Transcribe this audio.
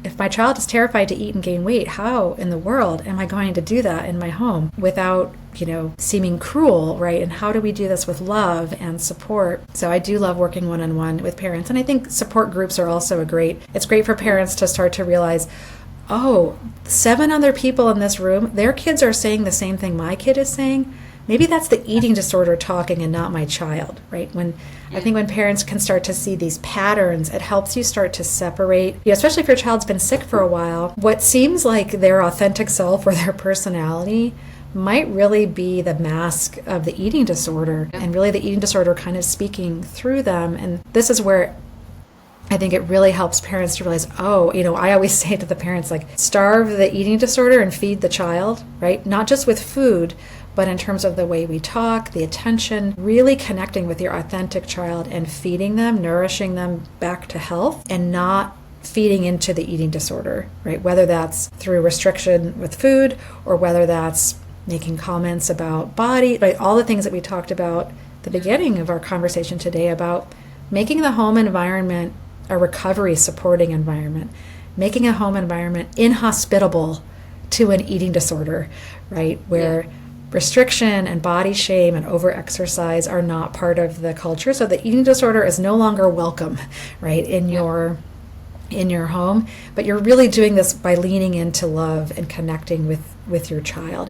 If my child is terrified to eat and gain weight, how in the world am I going to do that in my home without, seeming cruel, right? And how do we do this with love and support? So I do love working one-on-one with parents. And I think support groups are also it's great for parents to start to realize, oh, 7 other people in this room, their kids are saying the same thing my kid is saying. Maybe that's the eating disorder talking and not my child, right? I think when parents can start to see these patterns, it helps you start to separate, especially if your child's been sick for a while, what seems like their authentic self or their personality might really be the mask of the eating disorder, and really the eating disorder kind of speaking through them. And this is where I think it really helps parents to realize, I always say to the parents, starve the eating disorder and feed the child, right? Not just with food, but in terms of the way we talk, the attention, really connecting with your authentic child and feeding them, nourishing them back to health, and not feeding into the eating disorder, right? Whether that's through restriction with food or whether that's making comments about body, right? All the things that we talked about at the beginning of our conversation today about making the home environment a recovery supporting environment, making a home environment inhospitable to an eating disorder, right? Where restriction and body shame and overexercise are not part of the culture. So the eating disorder is no longer welcome, right, in your home. But you're really doing this by leaning into love and connecting with your child.